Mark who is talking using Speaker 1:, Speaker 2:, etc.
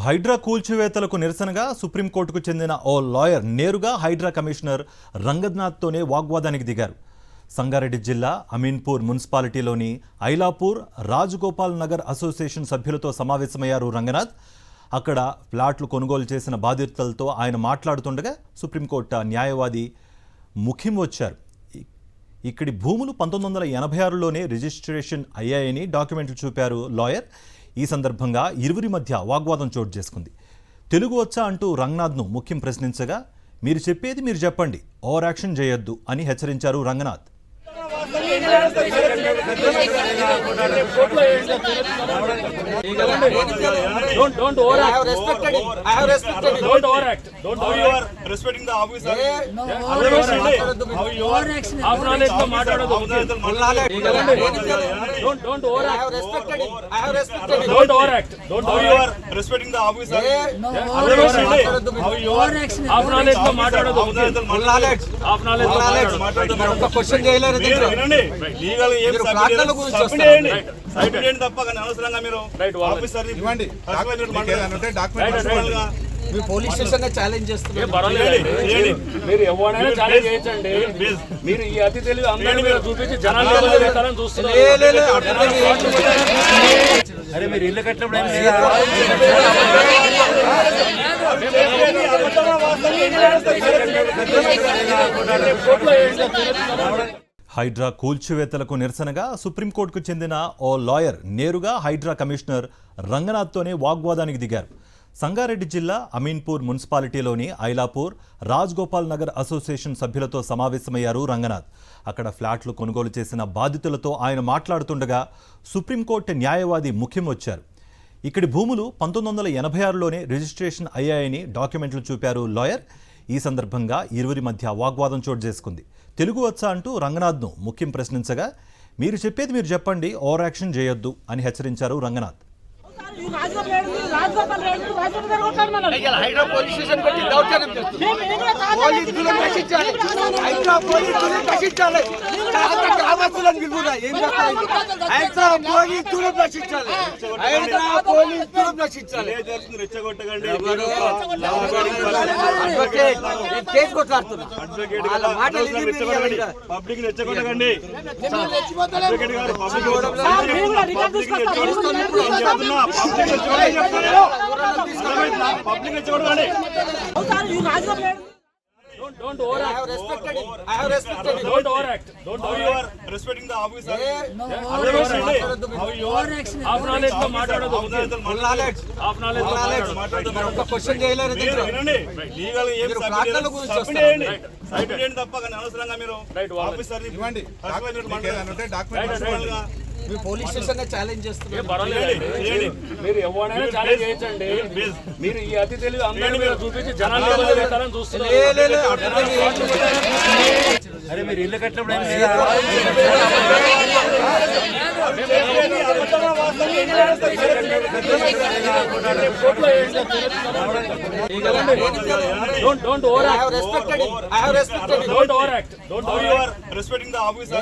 Speaker 1: హైడ్రా కూల్చివేతలకు నిరసనగా సుప్రీంకోర్టుకు చెందిన ఓ లాయర్ నేరుగా హైడ్రా కమిషనర్ రంగనాథ్తోనే వాగ్వాదానికి దిగారు. సంగారెడ్డి జిల్లా అమీన్పూర్ మున్సిపాలిటీలోని ఐలాపూర్ రాజగోపాల్ నగర్ అసోసియేషన్ సభ్యులతో సమావేశమయ్యారు రంగనాథ్. అక్కడ ఫ్లాట్లు కొనుగోలు చేసిన బాధితులతో ఆయన మాట్లాడుతుండగా సుప్రీంకోర్టు న్యాయవాది ముఖిం వచ్చారు. ఇక్కడి భూములు 1986లోనే రిజిస్ట్రేషన్ అయ్యాయని డాక్యుమెంట్లు చూపారు లాయర్. ఈ సందర్భంగా ఇరువురి మధ్య వాగ్వాదం చోటు చేసుకుంది. తెలుగు వచ్చా అంటూ రంగనాథ్ను ముఖ్యం ప్రశ్నించగా, మీరు చెప్పేది మీరు చెప్పండి, ఓవర్ యాక్షన్ చేయొద్దు అని హెచ్చరించారు Ranganath.
Speaker 2: Don't overact. I have respected him. I have respected him. Don't overact. Don't overact.
Speaker 3: You are respecting the officer.
Speaker 2: No overaction.
Speaker 3: Acknowledge the matter.
Speaker 2: Don't overact. I have respected him. I have respected him.
Speaker 3: Don't overact. Don't overact. You are respecting the officer.
Speaker 2: No
Speaker 3: overaction.
Speaker 2: Acknowledge the matter.
Speaker 3: Question చేయలేరు legal ఏం submit తప్ప కానీ అనవసరంగా మీరు officer ఇవ్వండి
Speaker 2: మీరు police station challenge చేస్తున్నారు.
Speaker 4: మీరు ఎవరైనా ఛాలెంజ్ చేయొచ్చండి. మీరు ఈ అతి తెలివి అందరినీ మీరు చూపించి జనాలు చూస్తున్నారు. అరే మీరు ఇల్లు కట్టినప్పుడు
Speaker 1: హైడ్రా కూల్చివేతలకు నిరసనగా సుప్రీంకోర్టుకు చెందిన ఓ లాయర్ నేరుగా హైడ్రా కమిషనర్ రంగనాథ్తోనే వాగ్వాదానికి దిగారు. సంగారెడ్డి జిల్లా అమీన్పూర్ మున్సిపాలిటీలోని ఐలాపూర్ రాజగోపాల్ నగర్ అసోసియేషన్ సభ్యులతో సమావేశమయ్యారు రంగనాథ్. అక్కడ ఫ్లాట్లు కొనుగోలు చేసిన బాధితులతో ఆయన మాట్లాడుతుండగా సుప్రీంకోర్టు న్యాయవాది ముఖ్యం వచ్చారు. ఇక్కడి భూములు 1986లోనే రిజిస్ట్రేషన్ అయ్యాయని డాక్యుమెంట్లు చూపారు లాయర్. ఈ సందర్భంగా ఇరువురి మధ్య వాగ్వాదం చోటు చేసుకుంది. తెలుగు వచ్చా అంటూ రంగనాథ్ను ముఖ్యం ప్రశ్నించగా, మీరు చెప్పేది మీరు చెప్పండి, ఓవర్ యాక్షన్ చేయొద్దు అని హెచ్చరించారు రంగనాథ్.
Speaker 2: హైడ్రా పోలీస్ స్టేషన్ పెట్టి దౌర్జన్యం చేస్తున్నారు. పోలీసులను రక్షించాలి. హైడ్రా పోలీసులను రక్షించాలి. గ్రామస్తులను పిలుపురా ఏం చేస్తారు? హైడ్రా పోలీసులను రక్షించాలి. హైడ్రా పోలీసులను రక్షించాలి. కేసు కొట్లాడుతున్నా
Speaker 3: పబ్లిక్ రెచ్చగొట్టకండి.
Speaker 4: Don't overact.
Speaker 2: I have respected him. I have respected him.
Speaker 4: Don't overact. Don't
Speaker 3: You
Speaker 4: overact.
Speaker 3: are respecting the officer.
Speaker 2: No
Speaker 4: Acknowledge the matter.
Speaker 2: Question చేయలేరు.
Speaker 3: లీగల్ ఏం సబ్మిట్ తప్ప కానీ అనవసరంగా మీరు ఆఫీసర్ ఇవ్వండి
Speaker 2: మీరు పోలీస్ స్టేషన్ ఛాలెంజ్ చేస్తున్నారు.
Speaker 4: మీరు ఎవరైనా ఛాలెంజ్ చేయొచ్చండి. మీరు ఈ అతి తెలివి అందరినీ మీరు చూపించి జనాలు చూస్తున్నారు. అరే మీరు ఇల్లు కట్టినప్పుడు
Speaker 2: Don't overact. I have respected him. I have respected him.
Speaker 4: Don't overact.
Speaker 3: You are respecting the officer.